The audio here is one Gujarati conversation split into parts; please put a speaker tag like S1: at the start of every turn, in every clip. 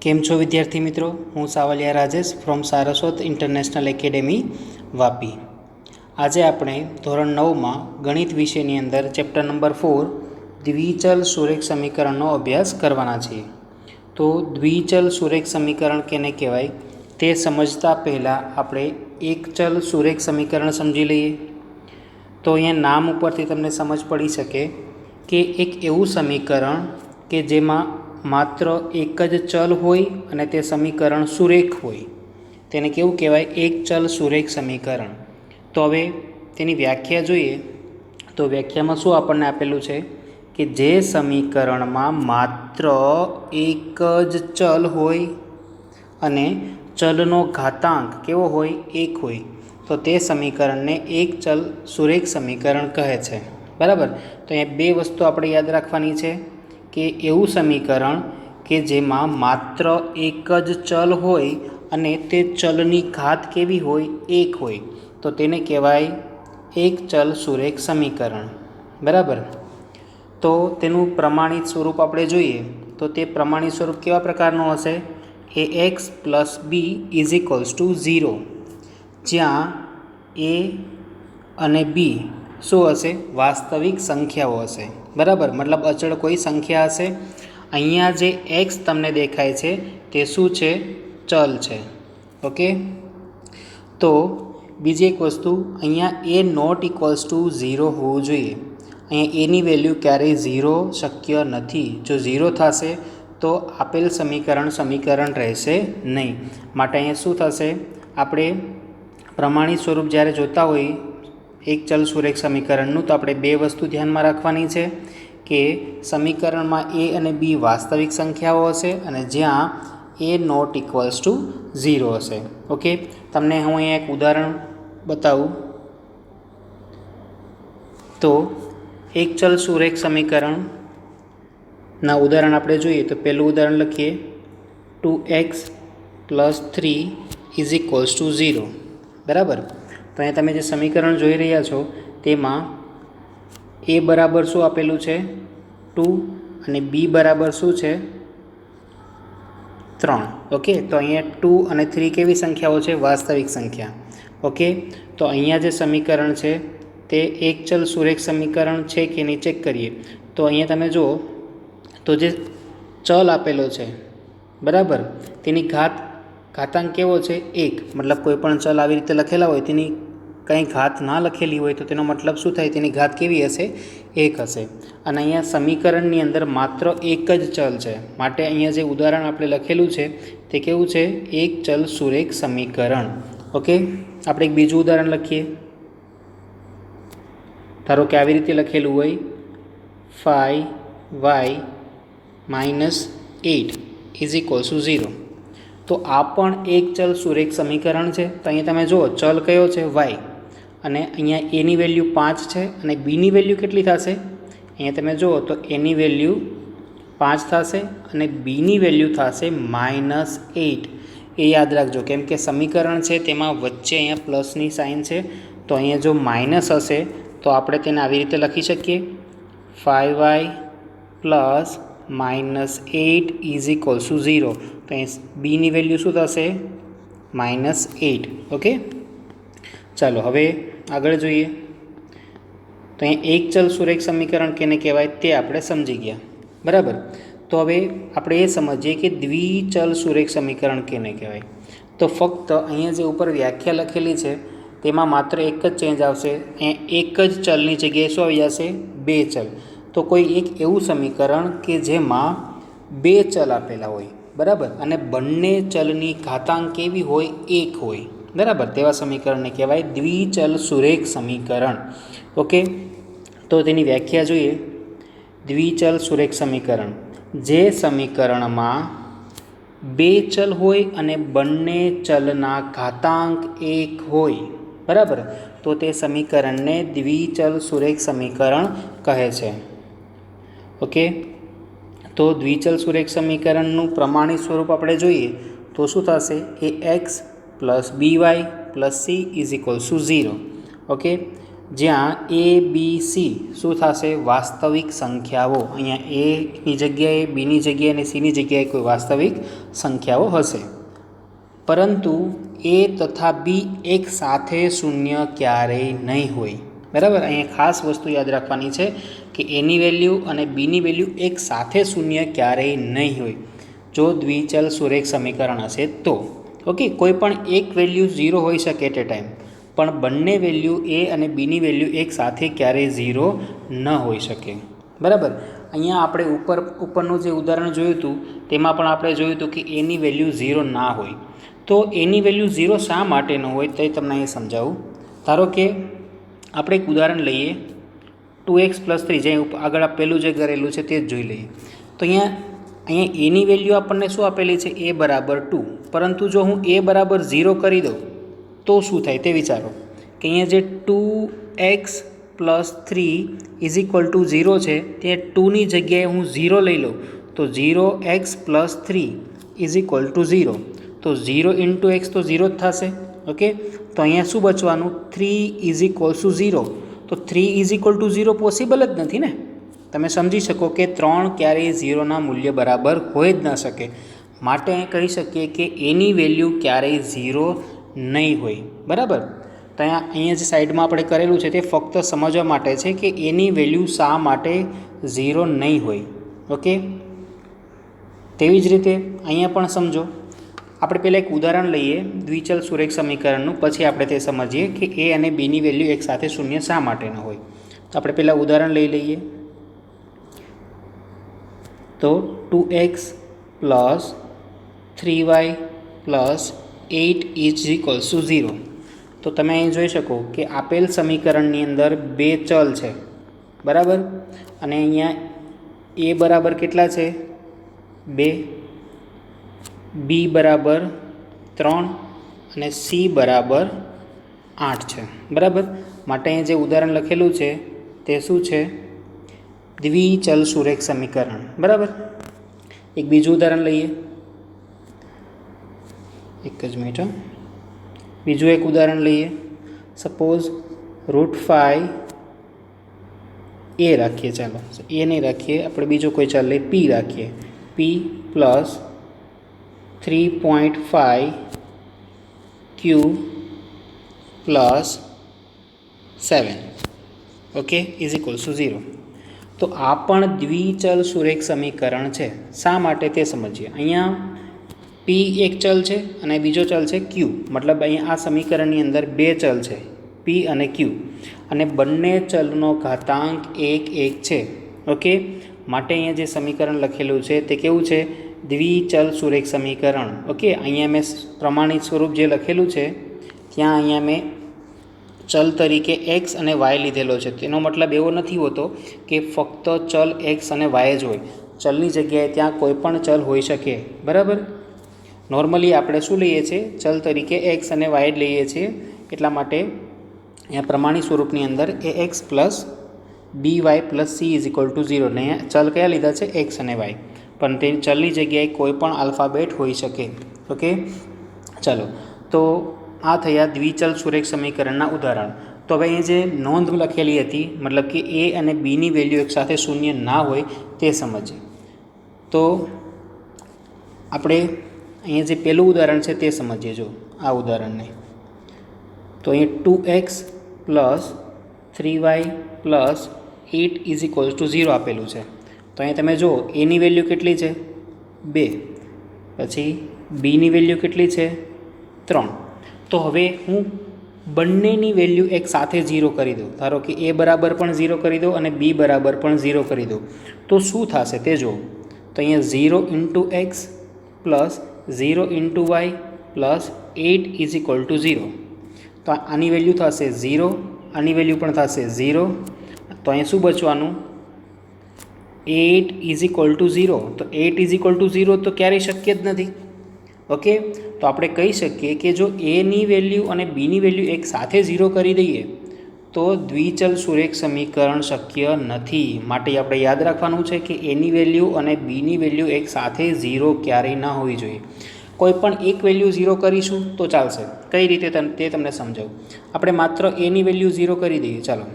S1: કેમ છો વિદ્યાર્થી મિત્રો? હું Savaliya Rajesh from Saraswat international academy Vapi. આજે આપણે ધોરણ 9માં ગણિત વિષયની અંદર ચેપ્ટર નંબર 4 દ્વિચલ સુરેખ સમીકરણનો અભ્યાસ કરવાના છીએ. તો દ્વિચલ સુરેખ સમીકરણ કેને કહેવાય તે સમજતા પહેલાં આપણે એકચલ સુરેખ સમીકરણ સમજી લઈએ. તો અહીંયા નામ ઉપરથી તમને સમજ પડી શકે કે એક એવું સમીકરણ કે જેમાં માત્ર એક જ ચલ હોય અને તે સમીકરણ સુરેખ હોય, તેને કેવું કહેવાય? એક ચલ સુરેખ સમીકરણ. તો હવે તેની વ્યાખ્યા જોઈએ તો વ્યાખ્યામાં શું આપણને આપેલું છે કે જે સમીકરણમાં માત્ર એક જ ચલ હોય અને ચલનો ઘાતાંક કેવો હોય? એક હોય, તો તે સમીકરણને એક ચલ સુરેખ સમીકરણ કહે છે. બરાબર. તો અહીંયા બે વસ્તુ આપણે યાદ રાખવાની છે કે એવું સમીકરણ કે જેમાં માત્ર એક જ ચલ હોય અને તે ચલની ઘાત કેવી હોય? એક હોય, તો તેને કહેવાય એક ચલ સુરેખ સમીકરણ. બરાબર. તો તેનું પ્રમાણિત સ્વરૂપ આપણે જોઈએ તો તે પ્રમાણિત સ્વરૂપ કેવા પ્રકારનું હશે? ax + b = 0, જ્યાં a અને b શું હશે? વાસ્તવિક સંખ્યાઓ હશે. બરાબર, મતલબ અચળ કોઈ સંખ્યા હશે. અહીંયા જે x તમને દેખાય છે તે શું છે? ચલ છે. ઓકે. તો બીજી એક વસ્તુ, અહીંયા a ≠ 0 હોવું જોઈએ. અહીંયા એની વેલ્યુ ક્યારેય 0 શક્ય નથી. જો 0 થશે તો આપેલ સમીકરણ રહેશે નહીં. માટે અહીંયા શું થશે? આપણે પ્રમાણિત સ્વરૂપ જ્યારે જોતા હોય એક ચલ સુરેખ સમીકરણનું, તો આપણે બે વસ્તુ ધ્યાનમાં રાખવાની છે કે સમીકરણમાં a અને b વાસ્તવિક સંખ્યાઓ હશે અને જ્યાં a ≠ 0 હશે. ઓકે. તમને હું અહીંયા એક ઉદાહરણ બતાવું. તો એક ચલ સુરેખ સમીકરણના ઉદાહરણ આપણે જોઈએ તો પહેલું ઉદાહરણ લખીએ. 2x + 3 = 0. બરાબર. તો અહીંયા તમે જે સમીકરણ જોઈ રહ્યા છો તેમાં a બરાબર શું આપેલું છે? 2 અને b બરાબર શું છે? 3. ઓકે. તો અહીંયા 2 અને 3 કેવી સંખ્યાઓ છે? વાસ્તવિક સંખ્યા. ઓકે. તો અહીંયા જે સમીકરણ છે તે એક ચલ સુરેખ સમીકરણ છે કે નહીં ચેક કરીએ. તો અહીંયા તમે જુઓ તો જે ચલ આપેલો છે, બરાબર, તેની ઘાતાંક કેવો છે? 1. મતલબ કોઈ પણ ચલ આવી રીતે લખેલા હોય તેની કંઈ ઘાત ના લખેલી હોય તો તેનો મતલબ શું થાય? તેની ઘાત કેવી હશે? 1 હશે. અને અહીંયા સમીકરણની અંદર માત્ર એક જ ચલ છે, માટે અહીંયા જે ઉદાહરણ આપણે લખેલું છે તે કેવું છે? એક ચલ સુરેખ સમીકરણ. ઓકે. આપણે એક બીજું ઉદાહરણ લખીએ. ધારો કે આવી રીતે લખેલું હોય 5y - 8 = 0. તો આ પણ એક ચલ સુરેખ સમીકરણ છે. તો અહીંયા તમે જુઓ ચલ કયો છે? y. અને અહીંયા એની વેલ્યુ 5 છે અને બીની વેલ્યુ કેટલી થશે? અહીંયા તમે જુઓ તો એની વેલ્યુ 5 થશે અને બીની વેલ્યુ થશે -8. એ યાદ રાખજો, કેમ કે સમીકરણ છે તેમાં વચ્ચે અહીંયા પ્લસની સાઇન છે. તો અહીંયા જો માઇનસ હશે તો આપણે તેને આવી રીતે લખી શકીએ 5y + -8 = 0. તો અહીં બીની વેલ્યુ શું થશે? -8. ઓકે. ચાલો હવે આગળ જોઈએ. તો અહીં એક ચલ સુરેખ સમીકરણ કેને કહેવાય તે આપણે સમજી ગયા. બરાબર. તો હવે આપણે એ સમજીએ કે દ્વિચલ સુરેખ સમીકરણ કેને કહેવાય. તો ફક્ત અહીંયા જે ઉપર વ્યાખ્યા લખેલી છે તેમાં માત્ર એક જ ચેન્જ આવશે. અહીંયા એક જ ચલની જગ્યાએ શું આવી જશે? બે ચલ. તો કોઈ એક એવું સમીકરણ કે જેમાં બે ચલ આપેલા હોય, બરાબર, અને બંને ચલની ઘાતાંક કેવી હોય? 1 હોય. બરાબર. તેવા સમીકરણને કહેવાય દ્વિચલ સુરેખ સમીકરણ. ઓકે. તો તેની વ્યાખ્યા જોઈએ. દ્વિચલ સુરેખ સમીકરણ જે સમીકરણમાં બે ચલ હોય અને બંને ચલના ઘાતાંક 1 હોય, બરાબર, તો તે સમીકરણને દ્વિચલ સુરેખ સમીકરણ કહે છે. ઓકે. તો દ્વિચલ સુરેખ સમીકરણનું પ્રમાણિત સ્વરૂપ આપણે જોઈએ તો શું થશે? ax + by + c = 0. ઓકે. જ્યાં એ બી સી શું થશે? વાસ્તવિક સંખ્યાઓ. અહીંયા એની જગ્યાએ, બીની જગ્યાએ અને સીની જગ્યાએ કોઈ વાસ્તવિક સંખ્યાઓ હશે. પરંતુ એ તથા બી એક સાથે શૂન્ય ક્યારેય નહીં હોય. બરાબર, અહીંયા ખાસ વસ્તુ યાદ રાખવાની છે કે એની વેલ્યુ અને બીની વેલ્યુ એક સાથે શૂન્ય ક્યારેય નહીં હોય જો દ્વિચલ સુરેખ સમીકરણ હશે તો. ઓકે, કોઈ પણ એક વેલ્યુ 0 હોઈ શકે એટ એ ટાઈમ, પણ બંને વેલ્યુ એ અને બીની વેલ્યુ એક સાથે ક્યારેય 0 ન હોઈ શકે. બરાબર, અહીંયા આપણે ઉપરનું જે ઉદાહરણ જોયું હતું તેમાં પણ આપણે જોયું હતું કે એની વેલ્યુ 0 ના હોય. તો એની વેલ્યુ 0 શા માટે ન હોય તે તમને અહીં સમજાવું. ધારો કે આપણે એક ઉદાહરણ લઈએ, 2x + 3, જે આગળ પહેલું જે કરેલું છે તે જ જોઈ લઈએ. તો અહીંયા એની વેલ્યુ આપણને શું આપેલી છે? a બરાબર 2. પરંતુ જો હું a બરાબર 0 કરી દઉં તો શું થાય તે વિચારો. કે અહીંયા જે 2x + 3 = 0 છે તે 2ની જગ્યાએ હું 0 લઈ લઉં તો 0x + 3 = 0. તો 0 × x તો 0 જ થશે. ઓકે, તો અહીંયા શું બચવાનું? 3 = 0. તો 3 = 0 પોસિબલ જ નથી ને. તમે સમજી શકો કે 3 ક્યારેય 0ના મૂલ્ય બરાબર હોય જ ન શકે. માટે કહી શકીએ કે એની વેલ્યુ ક્યારેય 0 નહીં હોય. બરાબર, તો અહીંયા જે સાઈડમાં આપણે કરેલું છે તે ફક્ત સમજવા માટે છે કે એની વેલ્યુ શા માટે 0 નહીં હોય. ઓકે, તેવી જ રીતે અહીંયા પણ સમજો. આપણે પહેલાં એક ઉદાહરણ લઈએ દ્વિચલ સુરેખ સમીકરણનું, પછી આપણે તે સમજીએ કે એ અને બીની વેલ્યુ એક સાથે શૂન્ય શા માટે ન હોય. તો આપણે પહેલાં ઉદાહરણ લઈ લઈએ. તો 2x + 3y + 8 = 0. તો તમે અહીં જોઈ શકો કે આપેલ સમીકરણની અંદર બે ચલ છે. બરાબર, અને અહીંયા એ બરાબર કેટલા છે? 2, બી બરાબર 3 અને સી બરાબર 8 છે. બરાબર, માટે અહીં જે ઉદાહરણ લખેલું છે તે શું છે? દ્વિચલ સુરેખ સમીકરણ. બરાબર, એક બીજું ઉદાહરણ લઈએ. એક જ મિનિટ. બીજું એક ઉદાહરણ લઈએ. સપોઝ √5 એ રાખીએ. ચાલો, એ નહીં રાખીએ, આપણે બીજો કોઈ ચાલ લઈએ, પી રાખીએ. પી + 3.5 q + 7, ઓકે, = 0. તો આ પણ દ્વિચલ સુરેખ સમીકરણ છે. શા માટે તે સમજીએ. અહીંયા પી એક ચલ છે અને બીજો ચલ છે ક્યુ. મતલબ અહીંયા આ સમીકરણની અંદર બે ચલ છે, પી અને ક્યુ, અને બંને ચલનો ઘાતાંક 1 છે. ઓકે, માટે અહીંયા જે સમીકરણ લખેલું છે તે કેવું છે? દ્વિચલ સુરેખ સમીકરણ. ઓકે, અહીંયા મેં પ્રમાણિત સ્વરૂપ જે લખેલું છે ત્યાં અહીંયા મેં ચલ તરીકે x અને y લીધેલો છે. તેનો મતલબ એવો નથી હોતો કે ફક્ત ચલ x અને y જ હોય. ચલની જગ્યાએ ત્યાં કોઈ પણ ચલ હોઈ શકે. બરાબર, નોર્મલી આપણે શું લઈએ છીએ? ચલ તરીકે x અને y જ લઈએ છીએ. એટલા માટે અહીંયા પ્રમાણિત સ્વરૂપની અંદર ax + by + c = 0. ને ચલ કયા લીધા છે? x અને y, પણ તે ચલની જગ્યાએ કોઈ પણ આલ્ફાબેટ હોઈ શકે. ઓકે, ચાલો, તો આ થયા દ્વિચલ સુરેખ સમીકરણના ઉદાહરણ. તો હવે અહીં જે નોંધ લખેલી હતી, મતલબ કે એ અને બીની વેલ્યુ એક સાથે શૂન્ય ના હોય તે સમજીએ. તો આપણે અહીંયા જે પહેલું ઉદાહરણ છે તે સમજીએ. જો આ ઉદાહરણને, તો અહીં 2x + 3y + 8 = 0 આપેલું છે. તો અહીં તમે જુઓ એની વેલ્યુ કેટલી છે? 2. પછી બીની વેલ્યુ કેટલી છે? 3. તો હવે હું બંનેની વેલ્યુ એક સાથે 0 કરી દઉં. ધારો કે એ બરાબર પણ 0 કરી દો અને બી બરાબર પણ 0 કરી દો, તો શું થશે તે જુઓ. તો અહીંયા 0 × x + 0 × y + 8 = 0. તો આની વેલ્યુ થશે 0, આની વેલ્યુ પણ થશે 0. તો અહીંયા શું બચવાનું? 8 = 0. તો 8 = 0 તો ક્યારેય શક્ય જ નથી. ઓકે, તો આપણે કહી શકીએ કે જો એની વેલ્યુ અને બીની વેલ્યુ એક સાથે 0 કરી દઈએ તો દ્વિચલ સુરેખ સમીકરણ શક્ય નથી. માટે આપણે યાદ રાખવાનું છે કે એની વેલ્યુ અને બીની વેલ્યુ એક સાથે 0 ક્યારેય ન હોવી જોઈએ. कोईपण एक वेल्यू 0 करीशुं तो चालशे। कई रीते ते तमने समजावुं। आपणे मात्र ए नी वेल्यू 0 करी दईए, चालो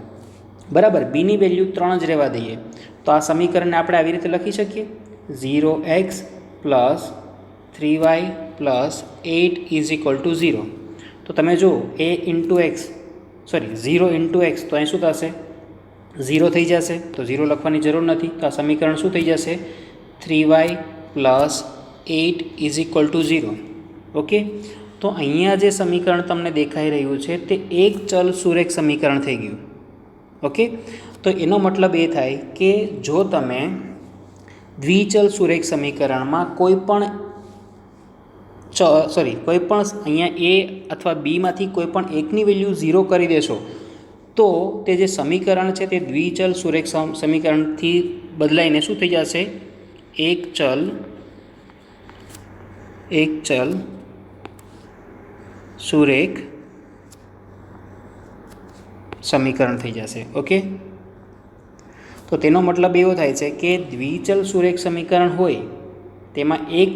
S1: बराबर। बी नी वेल्यू 3 ज रहेवा दईए तो आ समीकरणने आपणे आवी रीते लखी शकीए 0x + 3y + 8 = 0। तो तमे जो a × x सॉरी 0 × x तो अहीं शुं थशे 0 थई जशे, तो 0 लखवानी जरूर नथी। तो आ समीकरण शुं थई जशे 3y + 8 = 0। ओके, तो अहींया जे समीकरण तमने देखाई रह्युं छे ते एक चल सुरेख समीकरण थई गयुं। ओके, तो एनो मतलब ए थाय के जो तमे द्विचल सुरेख समीकरणमां कोईपण कोईपण अहींया ए अथवा बी मांथी कोईपण एकनी वेल्यू 0 करी देशो तो ते जे समीकरण छे ते द्विचल सुरेख समीकरणथी बदलाईने शुं थई जशे एक चल सुरेख समीकरण थई जशे। ओके, तो तेनो मतलब एवो थाय छे के द्विचल सुरेख समीकरण होय तेमां एक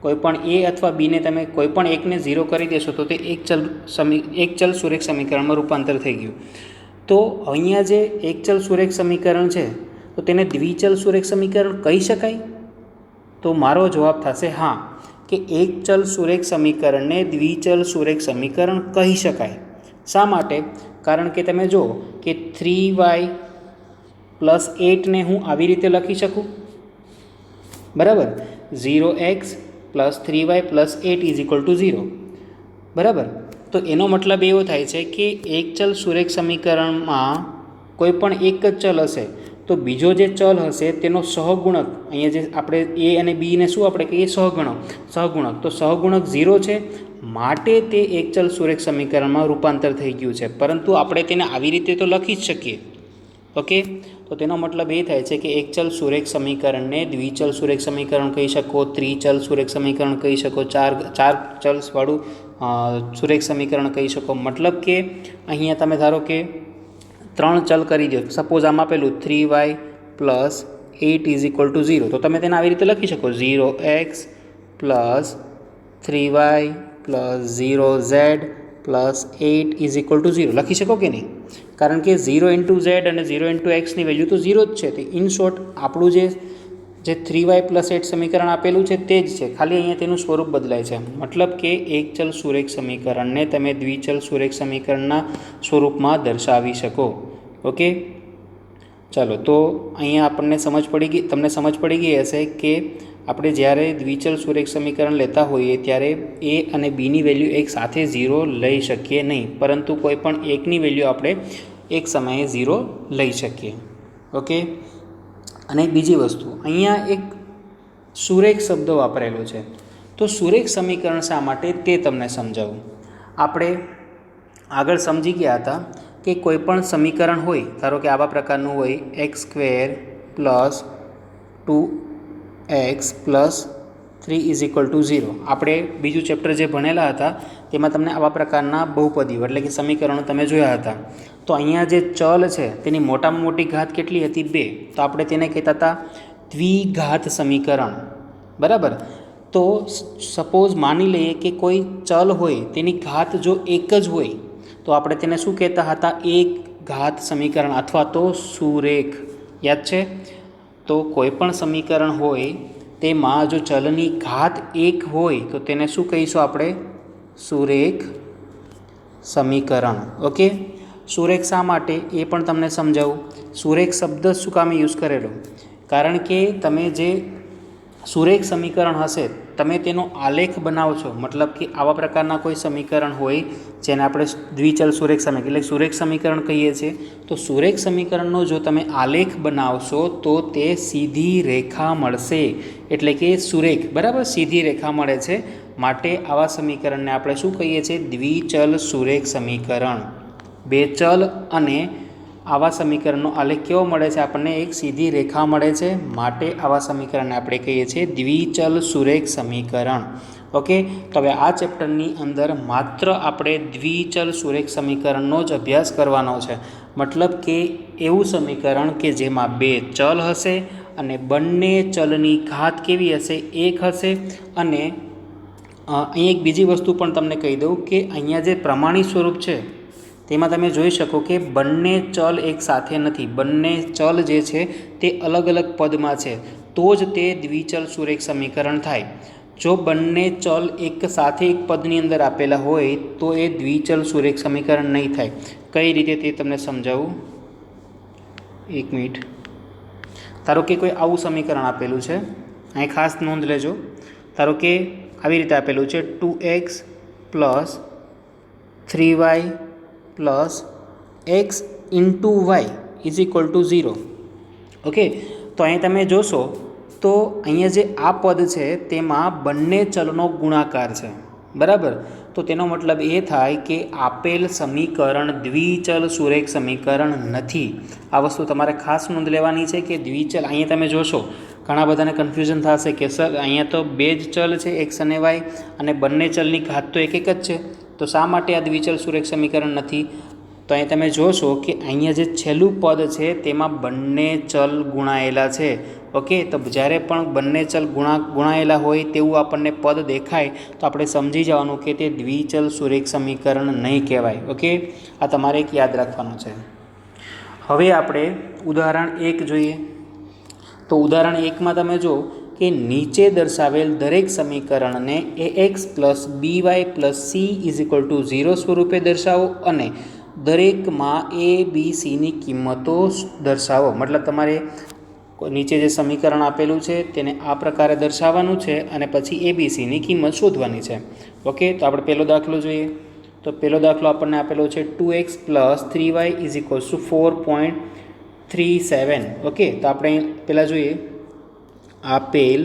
S1: कोईपण ए अथवा बी ने तमे कोईपण एकने 0 करी देशो तो ते एक चल सुरेख समीकरणमां रूपांतर थई गयुं। तो अहींया जे एक चल सुरेख समीकरण छे तो तेने द्विचल सुरेख समीकरण कही शकाय? तो मारो जवाब थशे हाँ, कि एक चल सुरेख समीकरण ने द्विचल सुरेख समीकरण कही शकाय। शा माटे? कारण के तमे जो कि 3y + 8 ने हूँ आवी रीते लखी शकूँ, बराबर। 0x + 3y + 8 = 0, बराबर। तो एनो मतलब एवो थाय छे कि एक चल सुरेख समीकरणमां कोईपण एक ज चल हशे तो बीजो जे चल हशे तेनो सहगुणक अहींया जे आपणे ए अने बी ने शुं आपणे कहीए सहगुणक तो सहगुणक 0 छे माटे ते एक चल सुरेख समीकरणमां रूपांतर थई गयुं छे, परंतु आपणे तेने आवी रीते तो लखी ज शकीए। ओके, तो तेनो मतलब ए थाय छे कि एक चल सुरेख समीकरण ने द्विचल सुरेख समीकरण कही शको, त्रिचल सुरेख समीकरण कही शको, चार चल्सवाळुं सुरेख समीकरण कही शको। मतलब के अहींया तमे धारो के 3 चल करी दो, सपोज आम आपेलुं 3y + 8 = 0 तो तमे तेने आवी रीते लखी शको 0x + 3y + 0z + 8 = 0 लखी शको कि नहीं? कारण के 0 × z અને 0 × x ની વેલ્યુ તો 0 જ છે। તો ઇન શોર્ટ આપણું જે 3y + 8 સમીકરણ આપેલું છે તે જ છે, ખાલી અહીંયા તેનું સ્વરૂપ બદલાય છે। मतलब કે એક ચલ સુરેખ સમીકરણને તમે દ્વિચલ સુરેખ સમીકરણના સ્વરૂપમાં દર્શાવી શકો। ઓકે, ચાલો તો અહીંયા આપણને તમને સમજ પડી ગઈ હશે કે આપણે જ્યારે દ્વિચલ સુરેખ સમીકરણ લેતા હોઈએ ત્યારે એ અને બીની વેલ્યુ એક સાથે 0 લઈ શકીએ નહીં, પરંતુ કોઈ પણ એકની વેલ્યુ આપણે એક સમયે 0 લઈ શકીએ। ઓકે, અને બીજી વસ્તુ અહીંયા એક સુરેખ શબ્દ વાપરેલો છે, તો સુરેખ સમીકરણ શા માટે તે તમને સમજાવું। આપણે આગળ સમજી ગયા હતા કે કોઈપણ સમીકરણ હોય, ધારો કે આવા પ્રકારનું હોય x² + 2x + 3 = 0। આપણે બીજું ચેપ્ટર જે ભણેલા હતા તેમાં તમને આવા પ્રકારના બહુપદીઓ એટલે કે સમીકરણો તમે જોયા હતા। તો અહીંયા જે ચલ છે તેની મોટામાં મોટી ઘાત કેટલી હતી 2, તો આપણે તેને કહેતા હતા દ્વિઘાત સમીકરણ, બરાબર। તો સપોઝ માની લઈએ કે કોઈ ચલ હોય તેની ઘાત જો એક જ હોય તો આપણે તેને શું કહેતા હતા? એક ઘાત સમીકરણ અથવા તો સુરેખ। યાદ છે? તો કોઈપણ સમીકરણ હોય તેમાં જો ચલની ઘાત એક હોય તો તેને શું કહીશું આપણે? સુરેખ સમીકરણ। ઓકે, સુરેખ શા માટે એ પણ તમને સમજાવું। સુરેખ શબ્દ શું કામે યુઝ કરેલો? કારણ કે તમે જે સુરેખ સમીકરણ હશે તમે તેનો આલેખ બનાવશો, મતલબ કે આવા પ્રકારના કોઈ સમીકરણ હોય જેને આપણે દ્વિચલ સુરેખ સમીકરણ એટલે સુરેખ સમીકરણ કહીએ છીએ, તો સુરેખ સમીકરણનો જો તમે આલેખ બનાવશો તો તે સીધી રેખા મળશે, એટલે કે સુરેખ, બરાબર, સીધી રેખા મળે છે। માટે આવા સમીકરણને આપણે શું કહીએ છીએ? દ્વિચલ સુરેખ સમીકરણ। બે ચલ અને આવા સમીકરણનો આલેખ કેવો મળે છે આપણને? એક સીધી રેખા મળે છે, માટે આવા સમીકરણને આપણે કહીએ છીએ દ્વિચલ સુરેખ સમીકરણ। ઓકે, તો હવે આ ચેપ્ટરની અંદર માત્ર આપણે દ્વિચલ સુરેખ સમીકરણનો જ અભ્યાસ કરવાનો છે। મતલબ કે એવું સમીકરણ કે જેમાં બે ચલ હશે અને બંને ચલની ઘાત કેવી હશે? એક હશે, અને અહીં એક બીજી વસ્તુ પણ તમને કહી દઉં કે અહીંયા જે પ્રમાણિત સ્વરૂપ છે તેમાં તમે જોઈ શકો કે બંને ચલ એક સાથે નથી, બંને ચલ જે છે તે અલગ અલગ પદમાં છે, તો જ તે દ્વિચલ સુરેખ સમીકરણ થાય. જો બંને ચલ એક સાથે એક પદની અંદર આપેલા હોય તો એ દ્વિચલ સુરેખ સમીકરણ નહીં થાય. કઈ રીતે તે તમને સમજાવું, એક મિનિટ. ધારો કે કોઈ આવું સમીકરણ આપેલું છે, અહીં ખાસ નોંધ લેજો. ધારો કે આવી રીતે આપેલું છે 2x plus 3y plus x into y is equal to 0. Okay, તો અહીં તમે જોશો તો અહીંયા જે આ પદ છે તેમાં બંને ચલનો ગુણાકાર છે, બરાબર. તો તેનો મતલબ એ થાય કે આપેલ સમીકરણ દ્વિચલ સુરેખ સમીકરણ નથી. આ વસ્તુ તમારે ખાસ નોંધ લેવાની છે કે દ્વિચલ, અહીંયા તમે જોશો ઘણા બધાને કન્ફ્યુઝન થશે કે સર અહીંયા તો બે જ ચલ છે એક્સ અને વાય, અને બંને ચલની ઘાત તો એક એક જ છે, તો શા માટે આ દ્વિચલ સુરેખ સમીકરણ નથી? તો અહીં તમે જોશો કે અહીંયા જે છેલ્લું પદ છે તેમાં બંને ચલ ગુણાયેલા છે. ઓકે, તો જ્યારે પણ બંને ચલ ગુણાયેલા હોય તેવું આપણને પદ દેખાય તો આપણે સમજી જવાનું કે તે દ્વિચલ સુરેખ સમીકરણ નહીં કહેવાય. ઓકે, આ તમારે એક યાદ રાખવાનું છે. હવે આપણે ઉદાહરણ 1 જોઈએ. તો ઉદાહરણ 1માં તમે જો કે નીચે દર્શાવેલ દરેક સમીકરણને ax plus by plus c is equal to 0 સ્વરૂપે દર્શાવો અને દરેકમાં a b cની કિંમતો દર્શાવો. મતલબ તમારે નીચે જે સમીકરણ આપેલું છે તેને આ પ્રકારે દર્શાવવાનું છે અને પછી a b cની કિંમત શોધવાની છે. ઓકે, તો આપણે પહેલો દાખલો જોઈએ. તો પહેલો દાખલો આપણને આપેલો છે 2x plus 3y is equals to 4.37. Okay, તો આપણે પહેલાં જોઈએ આપેલ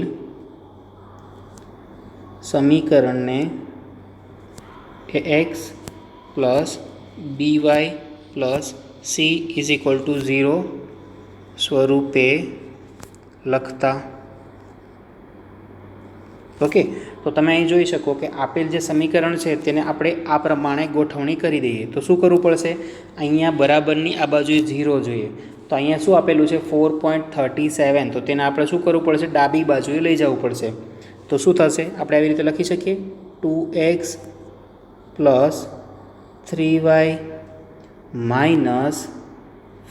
S1: સમીકરણને ax plus by plus c is equal to 0 સ્વરૂપે લખતા. ઓકે, તો તમે અહીં જોઈ શકો કે આપેલ જે સમીકરણ છે તેને આપણે આ પ્રમાણે ગોઠવણી કરી દઈએ. તો શું કરવું પડશે, અહીંયા બરાબરની આ બાજુએ 0 જોઈએ. તો અહીંયા શું આપેલું છે 4.37, તો તેને આપણે શું કરવું પડશે, ડાબી બાજુએ લઈ જવું પડશે. તો શું થશે, આપણે આવી રીતે લખી શકીએ 2x plus 3y minus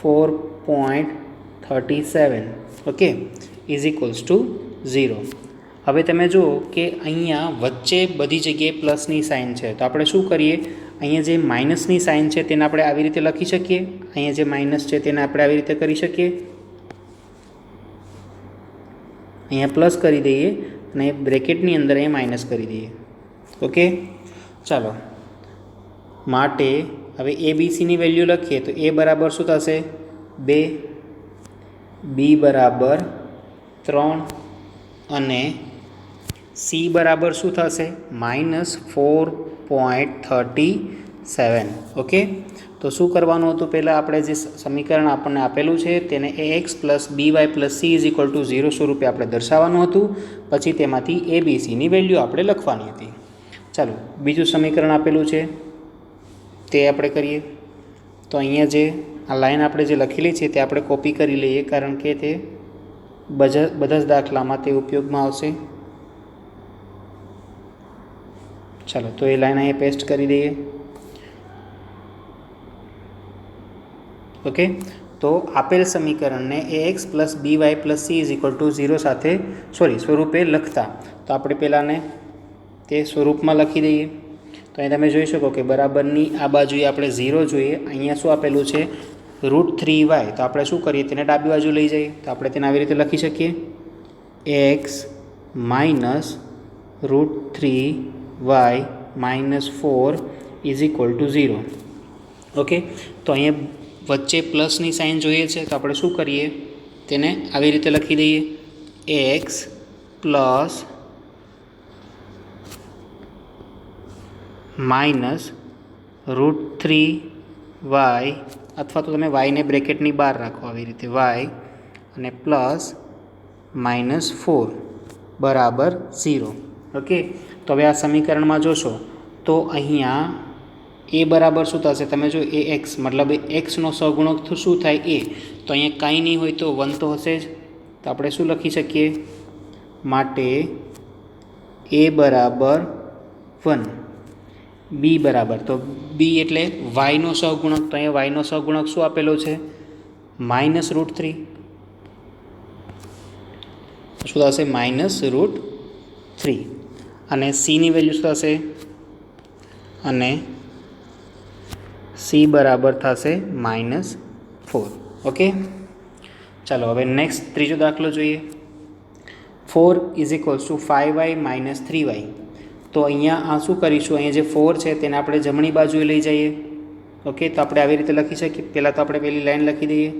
S1: 4.37 okay is equals to 0. હવે તમે જુઓ કે અહીંયા વચ્ચે બધી જગ્યાએ પ્લસની સાઇન છે, તો આપણે શું કરીએ, અહીંયા જે માઇનસની સાઇન છે તેને આપણે આવી રીતે લખી શકીએ, અહીંયા જે માઇનસ છે તેને આપણે આવી રીતે કરી શકીએ, અહીંયા પ્લસ કરી દઈએ અને બ્રેકેટની અંદર અહીંયા માઇનસ કરી દઈએ. ઓકે, ચાલો માટે હવે એ બી સીની વેલ્યુ લખીએ તો એ બરાબર શું થશે 2, બી બરાબર 3 અને સી બરાબર શું થશે -4.37. ઓકે, તો શું કરવાનું હતું, પહેલાં આપણે જે સમીકરણ આપણને આપેલું છે તેને ax plus by plus c is equal to 0 સ્વરૂપે આપણે દર્શાવવાનું હતું. પછી તેમાંથી એ બી સીની વેલ્યુ આપણે લખવાની હતી. ચાલો બીજું સમીકરણ આપેલું છે તે આપણે કરીએ. તો અહીંયા જે આ લાઈન આપણે જે લખેલી છે તે આપણે કોપી કરી લઈએ, કારણ કે તે બધા જ દાખલામાં તે ઉપયોગમાં આવશે. ચાલો તો એ લાઈન અહીંયા પેસ્ટ કરી દઈએ. ઓકે, તો આપેલ સમીકરણને ax plus by plus c is equal to 0 સાથે સ્વરૂપે લખતા. તો આપણે પહેલાંને તે સ્વરૂપમાં લખી દઈએ. તો અહીં તમે જોઈ શકો કે બરાબરની આ બાજુએ આપણે 0 જોઈએ, અહીંયા શું આપેલું છે √3y. તો આપણે શું કરીએ, તેને ડાબી બાજુ લઈ જઈએ. તો આપણે તેને આવી રીતે લખી શકીએ x minus √3y minus 4 is equal to 0. Okay, તો અહીંયા વચ્ચે પ્લસની સાઇન જોઈએ છે, તો આપણે શું કરીએ, તેને આવી રીતે લખી દઈએ x પ્લસ માઇનસ √3y, અથવા તો તમે વાયને બ્રેકેટની બહાર રાખો આવી રીતે y, અને પ્લસ -4 બરાબર 0. ઓકે, તો હવે આ સમીકરણમાં જોશો તો અહીંયા એ બરાબર શું થશે, તમે જો એ એક્સ મતલબ એક્સનો સહગુણક શું થાય એ, તો અહીંયા કાંઈ નહીં હોય તો 1 તો હશે જ. તો આપણે શું લખી શકીએ, માટે એ બરાબર 1 બી બરાબર તો બી એટલે વાયનો સહગુણક તો અહીંયા વાયનો સહગુણક શું આપેલો છે -√3 શું થશે -√3 અને સીની વેલ્યુ શું થશે અને સી બરાબર થશે -4 ઓકે ચાલો હવે નેક્સ્ટ ત્રીજો દાખલો જોઈએ 4 = 5y - 3y તો અહીંયા આ શું કરીશું અહીંયા જે 4 છે તેને આપણે જમણી બાજુએ લઈ જઈએ ઓકે તો આપણે આવી રીતે લખી શકીએ પહેલાં તો આપણે પેલી લાઈન લખી દઈએ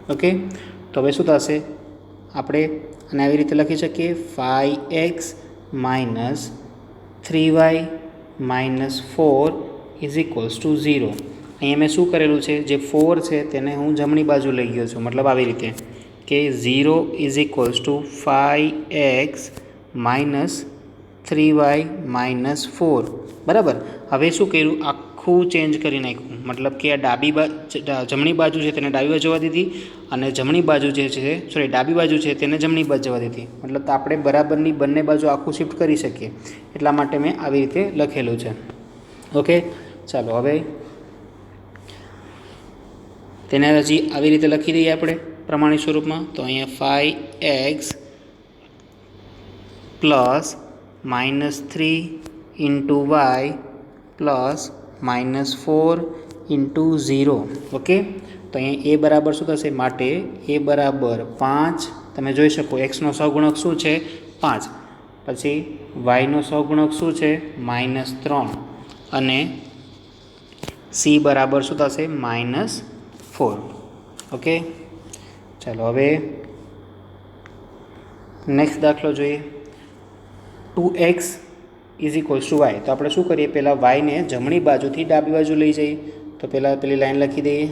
S1: ઓકે તો હવે શું થશે આપણે અને આવી રીતે લખી શકીએ 5x - 3y - 4 = 0 અહીંયા મેં શું કરેલું છે જે 4 છે તેને હું જમણી બાજુ લઈ ગયો છું મતલબ આવી રીતે કે 0 = 5x - 3y - 4 બરાબર હવે શું કર્યું આખું ચેન્જ કરી નાખ્યું મતલબ કે આ જમણી બાજુ છે તેને ડાબી બાજુ જવા દીધી અને જમણી બાજુ જે છે ડાબી બાજુ છે તેને જમણી બાજુ જવા દીધી મતલબ તો આપણે બરાબરની બંને બાજુ આખું શિફ્ટ કરી શકીએ એટલા માટે મેં આવી રીતે લખેલું છે ઓકે ચાલો હવે તેને હજી આવી રીતે લખી દઈએ આપણે પ્રમાણિત સ્વરૂપમાં તો અહીંયા 5x + -3 × y + -4 × 0 ઓકે તો અહીંયા a બરાબર શું થશે માટે a બરાબર 5 તમે જોઈ શકો xનો સહગુણક શું છે 5 પછી yનો સહગુણક શું છે -3 અને c બરાબર શું થશે -4 ઓકે ચાલો હવે નેક્સ્ટ દાખલો જોઈએ 2x = y તો આપણે શું કરીએ પહેલાં yને જમણી બાજુથી ડાબી બાજુ લઈ જઈએ તો પહેલાં પેલી લાઈન લખી દઈએ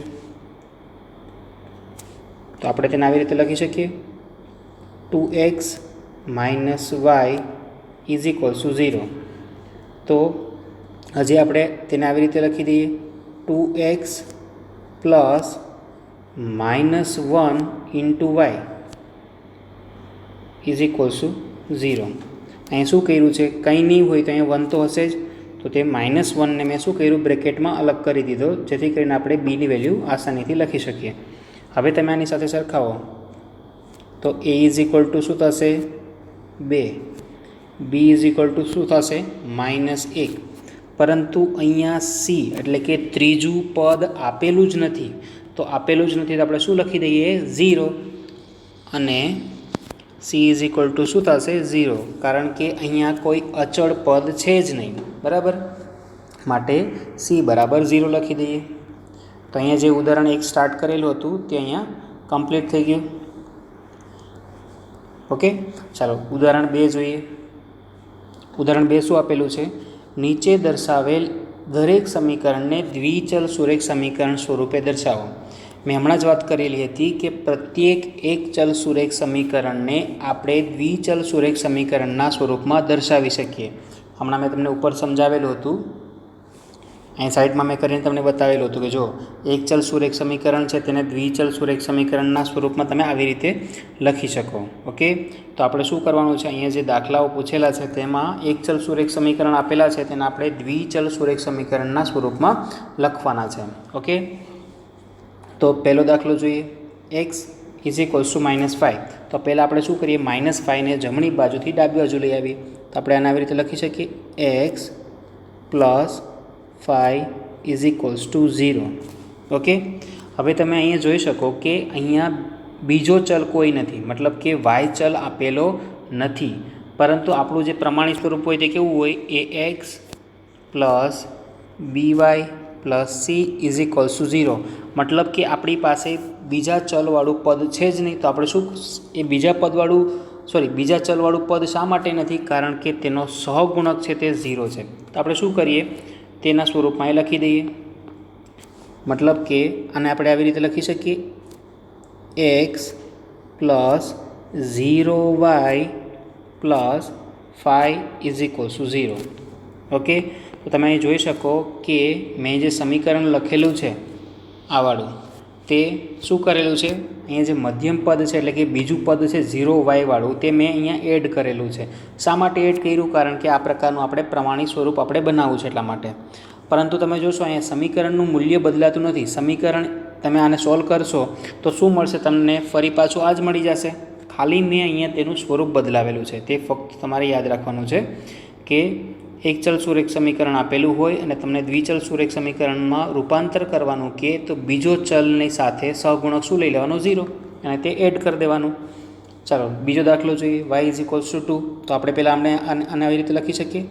S1: તો આપણે તેને આવી રીતે લખી શકીએ 2x - y = 0 તો હજી આપણે તેને આવી રીતે લખી દઈએ 2x + -1 × y = 0 અહીં શું કર્યું છે કંઈ નહીં હોય તો અહીંયા 1 તો હશે જ તો તે -1ને મેં શું કર્યું બ્રેકેટમાં અલગ કરી દીધો જેથી કરીને આપણે બીની વેલ્યુ આસાનીથી લખી શકીએ હવે તમે આની સાથે સરખાવો તો a = શું થશે 2 b = શું થશે -1 પરંતુ અહીંયા c એટલે કે ત્રીજું પદ આપેલું જ નથી તો આપેલું જ નથી તો આપણે શું લખી દઈએ 0 અને c = શું થશે 0 કારણ કે અહીંયા કોઈ અચળ પદ છે જ નહીં બરાબર માટે c બરાબર 0 લખી દઈએ તો અહીંયા જે ઉદાહરણ 1 સ્ટાર્ટ કરેલું હતું તે અહીંયા કમ્પ્લીટ થઈ ગયું ઓકે ચાલો ઉદાહરણ 2 જોઈએ ઉદાહરણ 2 શું આપેલું છે નીચે દર્શાવેલ દરેક સમીકરણને દ્વિચલ સુરેખ સમીકરણ સ્વરૂપે દર્શાવો મેં હમણાં જ વાત કરેલી હતી કે પ્રત્યેક એક ચલ સુરેખ સમીકરણને આપણે દ્વિચલ સુરેખ સમીકરણના સ્વરૂપમાં દર્શાવી શકીએ હમણાં મેં તમને ઉપર સમજાવેલું હતું અહીં સાઈડમાં મેં કરીને તમને બતાવેલું હતું કે જો એક ચલ સુરેખ સમીકરણ છે તેને દ્વિચલ સુરેખ સમીકરણના સ્વરૂપમાં તમે આવી રીતે લખી શકો ઓકે તો આપણે શું કરવાનું છે અહીંયા જે દાખલાઓ પૂછેલા છે તેમાં એક ચલ સુરેખ સમીકરણ આપેલા છે તેને આપણે દ્વિચલ સુરેખ સમીકરણના સ્વરૂપમાં લખવાના છે ઓકે તો પહેલો દાખલો જોઈએ x = -5 તો પહેલાં આપણે શું કરીએ -5ને જમણી બાજુથી ડાબી બાજુ લઈ આવીએ તો આપણે આને આવી રીતે લખી શકીએ x + 5 = 0 ઓકે હવે તમે અહીંયા જોઈ શકો કે અહીંયા બીજો ચલ કોઈ નથી મતલબ કે y ચલ આપેલો નથી પરંતુ આપણું જે પ્રમાણિત સ્વરૂપ હોય તે કેવું હોય ax + by + c = 0 મતલબ કે આપણી પાસે બીજા ચલવાળું પદ છે જ નહીં તો આપણે શું એ બીજા ચલવાળું પદ શા માટે નથી કારણ કે તેનો સહગુણક છે તે 0 છે તો આપણે શું કરીએ તેના સ્વરૂપમાં એ લખી દઈએ મતલબ કે આને આપણે આવી રીતે લખી શકીએ x + 0y + 5 = 0 ઓકે તો તમે અહીં જોઈ શકો કે મેં જે સમીકરણ લખેલું છે આ વાળું તે શું કરેલું છે, અહીંયા જે મધ્યમ પદ છે એટલે કે બીજું પદ છે 0y વાળું, તે મેં અહીંયા એડ કરેલું છે. શા માટે એડ કર્યું? કારણ કે આ પ્રકારનું આપણે પ્રમાણિત સ્વરૂપ આપણે બનાવવું છે એટલા માટે. પરંતુ તમે જોશો અહીંયા સમીકરણનું મૂલ્ય બદલાતું નથી. સમીકરણ તમે આને સોલ્વ કરશો તો શું મળશે તમને? ફરી પાછું આ જ મળી જશે. ખાલી મેં અહીંયા તેનું સ્વરૂપ બદલાવેલું છે. તે ફક્ત તમારે યાદ રાખવાનું છે કે એક ચલ સુરેખ સમીકરણ આપેલું હોય અને તમને દ્વિચલ સુરેખ સમીકરણમાં રૂપાંતર કરવાનું કે તો બીજો ચલની સાથે સહગુણક શું લઈ લેવાનું? 0, અને તે એડ કરી દેવાનું. ચાલો બીજો દાખલો જોઈએ. y = 2. તો આપણે પહેલાં આને આવી રીતે લખી શકીએ,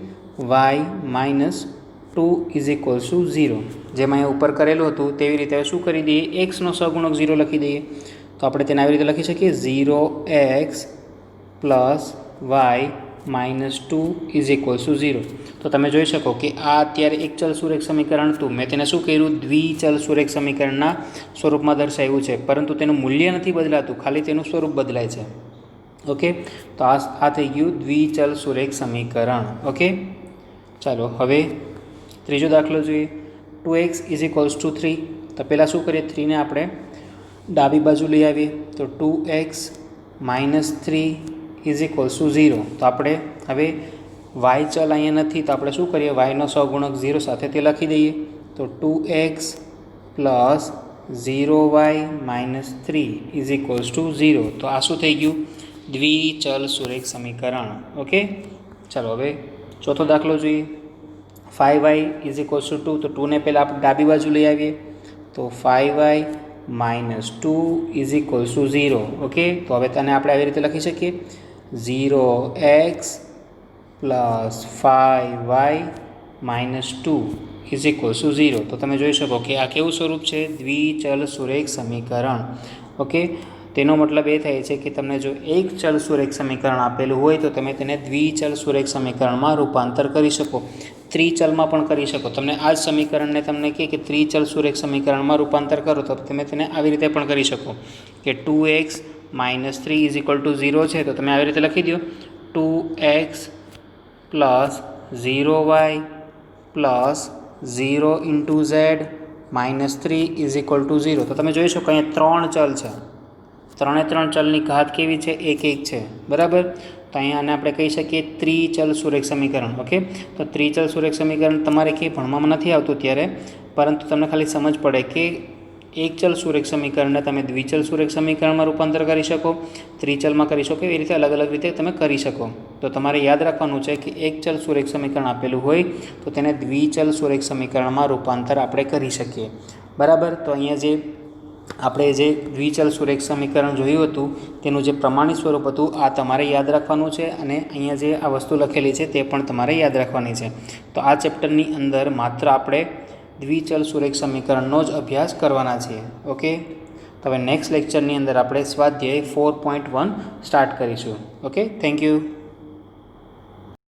S1: y - 2 = 0. જેમ અહીંયા ઉપર કરેલું હતું તેવી રીતે હવે શું કરી દઈએ? એક્સનો સહગુણક 0 લખી દઈએ. તો આપણે તેને આવી રીતે લખી શકીએ 0x + y - 2 = 0. તો તમે જોઈ શકો કે આ અત્યારે એક ચલ સુરેખ સમીકરણ હતું. મેં તેને શું કર્યું? દ્વિચલ સુરેખ સમીકરણના સ્વરૂપમાં દર્શાવ્યું છે, પરંતુ તેનું મૂલ્ય નથી બદલાતું, ખાલી તેનું સ્વરૂપ બદલાય છે. ઓકે, તો આ થઈ ગયું દ્વિચલ સુરેખ સમીકરણ. ઓકે, ચાલો હવે ત્રીજો દાખલો જોઈએ. 2x = 3. તો પહેલાં શું કરીએ? 3ને આપણે ડાબી બાજુ લઈ આવીએ. તો 2x - 3 = 0. તો આપણે હવે y ચલ અહીંયા નથી, તો આપણે શું કરીએ? yનો સહગુણક 0 સાથે તે લખી દઈએ. તો 2x + 0y - 3 = 0. તો આ શું થઈ ગયું? દ્વિચલ સુરેખ સમીકરણ. ઓકે, ચાલો હવે ચોથો દાખલો જોઈએ. 5y = 2. તો 2ને પહેલાં આપણે ડાબી બાજુ લઈ આવીએ. તો 5y - 2 = 0. ઓકે, તો હવે તેને આપણે આવી રીતે લખી શકીએ 0x + 5y - 2 = 0. તો તમે જોઈ શકો કે આ કેવું સ્વરૂપ છે? દ્વિચલ સુરેખ સમીકરણ. ઓકે, તેનો મતલબ એ થાય છે કે તમને જો એક ચલ સુરેખ સમીકરણ આપેલું હોય તો તમે તેને દ્વિચલ સુરેખ સમીકરણમાં રૂપાંતર કરી શકો, ત્રિચલમાં પણ કરી શકો. તમને આ જ સમીકરણને તમને કહે કે ત્રિચલ સુરેખ સમીકરણમાં રૂપાંતર કરો તો તમે તેને આવી રીતે પણ કરી શકો કે 2x - 3 = 0 છે. તો તમે આવી રીતે લખી દો 2x + 0y + 0 × z - 3 = 0. તો તમે જોઈ શકો અહીંયા 3 ચલ છે. 3 ચલની ઘાત કેવી છે? 1 1 છે, બરાબર. તો અહીંયા આને આપણે કહી શકીએ ત્રિચલ સુરેખ સમીકરણ. ઓકે, તો ત્રિચલ સુરેખ સમીકરણ તમારે કંઈ ભણવામાં નથી આવતું ત્યારે, પરંતુ તમને ખાલી સમજ પડે કે એક ચલ સુરેખ સમીકરણને તમે દ્વિચલ સુરેખ સમીકરણમાં રૂપાંતર કરી શકો, ત્રિચલમાં કરી શકો, એવી રીતે અલગ અલગ રીતે તમે કરી શકો. તો તમારે યાદ રાખવાનું છે કે એક ચલ સુરેખ સમીકરણ આપેલું હોય તો તેને દ્વિચલ સુરેખ સમીકરણમાં રૂપાંતર આપણે કરી શકીએ, બરાબર. તો અહીંયા આપણે જે દ્વિચલ સુરેખ સમીકરણ જોયું હતું તેનું જે પ્રમાણિત સ્વરૂપ હતું આ તમારે યાદ રાખવાનું છે, અને અહીંયા જે આ વસ્તુ લખેલી છે તે પણ તમારે યાદ રાખવાની છે. તો આ ચેપ્ટરની અંદર માત્ર આપણે દ્વિચલ સુરેખ સમીકરણનો જ અભ્યાસ કરવાના છીએ. ઓકે, તો હવે નેક્સ્ટ લેક્ચરની અંદર આપણે સ્વાધ્યાય 4.1 સ્ટાર્ટ કરીશું. Okay, thank you.